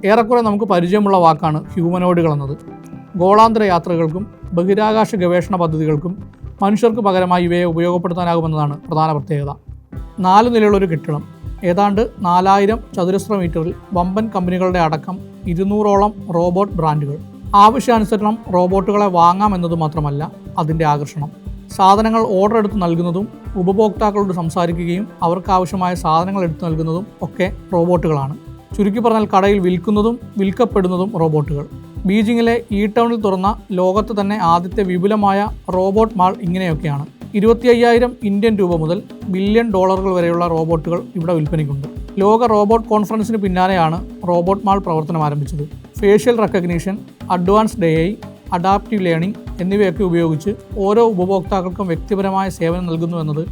ഏറെക്കുറെ നമുക്ക് പരിചയമുള്ള വാക്കാണ് ഹ്യൂമനോയിഡുകൾ എന്നത്. ഗോളാന്തര യാത്രകൾക്കും ബഹിരാകാശ ഗവേഷണ പദ്ധതികൾക്കും മനുഷ്യർക്ക് പകരമായി ഇവയെ ഉപയോഗപ്പെടുത്താനാകുമെന്നതാണ് പ്രധാന പ്രത്യേകത. 4 നിലയുള്ളൊരു കെട്ടിടം, ഏതാണ്ട് 4000 ചതുരശ്ര മീറ്ററിൽ വമ്പൻ കമ്പനികളുടെ അടക്കം 200ഓളം റോബോട്ട് ബ്രാൻഡുകൾ. ആവശ്യാനുസരണം റോബോട്ടുകളെ വാങ്ങാമെന്നത് മാത്രമല്ല അതിൻ്റെ ആകർഷണം. സാധനങ്ങൾ ഓർഡർ എടുത്ത് നൽകുന്നതും ഉപഭോക്താക്കളോട് സംസാരിക്കുകയും അവർക്കാവശ്യമായ സാധനങ്ങൾ എടുത്തു നൽകുന്നതും ഒക്കെ റോബോട്ടുകളാണ്. ചുരുക്കി പറഞ്ഞാൽ കടയിൽ വിൽക്കുന്നതും വിൽക്കപ്പെടുന്നതും റോബോട്ടുകൾ. ബീജിങ്ങിലെ ടൗണിൽ തുറന്ന ലോകത്ത് തന്നെ ആദ്യത്തെ വിപുലമായ റോബോട്ട് മാൾ ഇങ്ങനെയൊക്കെയാണ്. 25,000 ഇന്ത്യൻ രൂപ മുതൽ ബില്യൺ ഡോളറുകൾ വരെയുള്ള റോബോട്ടുകൾ ഇവിടെ വിൽപ്പനയ്ക്കുണ്ട്. ലോക റോബോട്ട് കോൺഫറൻസിന് പിന്നാലെയാണ് റോബോട്ട് മാൾ പ്രവർത്തനം ആരംഭിച്ചത്. Facial recognition, advanced AI, adaptive learning എന്നിവയൊക്കെ ഉപയോഗിച്ച് ഓരോ ഉപഭോക്താക്കൾക്കും വ്യക്തിപരമായ സേവനം നൽകുന്നു എന്നത്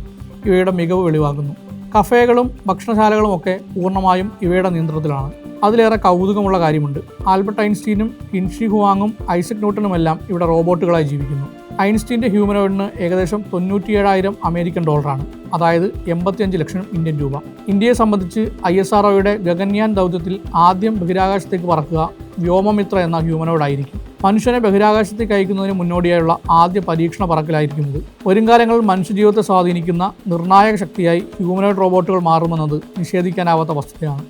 ഇവയുടെ മികവ് വെളിവാക്കുന്നു. കഫേകളും ഭക്ഷണശാലകളും ഒക്കെ പൂർണ്ണമായും ഇവയുടെ നിയന്ത്രണത്തിലാണ്. അതിലേറെ കൗതുകമുള്ള കാര്യമുണ്ട്. ആൽബർട്ട് ഐൻസ്റ്റീനും ഹിൻഷി ഹുവാങ്ങും ഐസക് ന്യൂട്ടനുമെല്ലാം ഇവിടെ റോബോട്ടുകളായി ജീവിക്കുന്നു. ഐൻസ്റ്റീൻ്റെ ഹ്യൂമനോയിഡിന് ഏകദേശം 97,000 അമേരിക്കൻ ഡോളറാണ്, അതായത് 85 ലക്ഷം ഇന്ത്യൻ രൂപ. ഇന്ത്യയെ സംബന്ധിച്ച് ISROയുടെ ഗഗൻയാൻ ദൗത്യത്തിൽ ആദ്യം ബഹിരാകാശത്തേക്ക് പറക്കുക വ്യോമമിത്ര എന്ന ഹ്യൂമനോയിഡ് ആയിരിക്കും. മനുഷ്യനെ ബഹിരാകാശത്തേക്ക് അയക്കുന്നതിന് മുന്നോടിയായുള്ള ആദ്യ പരീക്ഷണ പറക്കലായിരിക്കുന്നത്. വരുംകാലങ്ങളിൽ മനുഷ്യജീവിതത്തെ സ്വാധീനിക്കുന്ന നിർണായക ശക്തിയായി ഹ്യൂമനോയിഡ് റോബോട്ടുകൾ മാറുമെന്നത് നിഷേധിക്കാനാവാത്ത വസ്തുതയാണ്.